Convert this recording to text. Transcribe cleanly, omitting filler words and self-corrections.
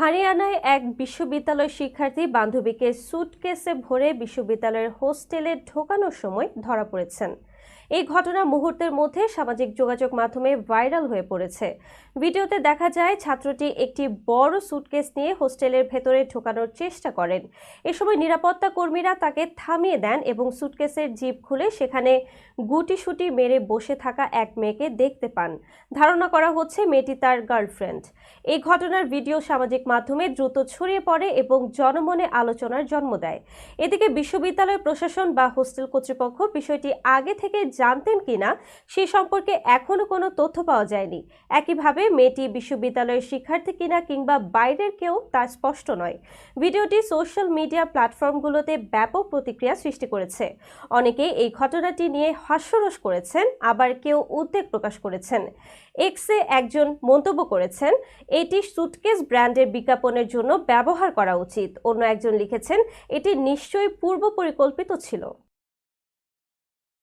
হরিয়ানায় এক বিশ্ববিদ্যালয় শিক্ষার্থী বান্ধবীকে সুটকেসে ভরে বিশ্ববিদ্যালয়ের হোস্টেলে ঢোকানোর সময় ধরা পড়েছেন। এই ঘটনা মুহূর্তের মধ্যে সামাজিক যোগাযোগ মাধ্যমে ভাইরাল হয়ে পড়েছে। ভিডিওতে দেখা যায় ছাত্রটি একটি বড় সুটকেস নিয়ে হোস্টেলের ভেতরে ঢোকানোর চেষ্টা করেন। এ সময় নিরাপত্তা কর্মীরা তাকে থামিয়ে দেন এবং সুটকেসের জিপ খুলে সেখানে গুটিসুটি মেরে বসে থাকা এক মেয়েকে দেখতে পান। ধারণা করা হচ্ছে মেয়েটি তার গার্লফ্রেন্ড। এই ঘটনার ভিডিও সামাজিক মাধ্যমে দ্রুত ছড়িয়ে পড়ে এবং জনমনে আলোচনার জন্ম দেয়। এদিকে বিশ্ববিদ্যালয় প্রশাসন বা হোস্টেল কর্তৃপক্ষ বিষয়টি আগে থেকে জানতেন কিনা সে সম্পর্কে এখনো কোনো তথ্য পাওয়া যায়নি। একইভাবে মেয়েটি বিশ্ববিদ্যালয়ের শিক্ষার্থী কিনা কিংবা বাইরের কেউ তা স্পষ্ট নয়। ভিডিওটি সোশ্যাল মিডিয়া প্ল্যাটফর্মগুলোতে ব্যাপক প্রতিক্রিয়া সৃষ্টি করেছে। অনেকে এই ঘটনাটি নিয়ে হাস্যরস করেছেন, আবার কেউ উদ্বেগ প্রকাশ করেছেন। এক্সে একজন মন্তব্য করেছেন, এটি সুটকেস ব্র্যান্ডের বিজ্ঞাপনের জন্য ব্যবহার করা উচিত। অন্য একজন লিখেছেন, এটি নিশ্চয়ই পূর্ব পরিকল্পিত ছিল।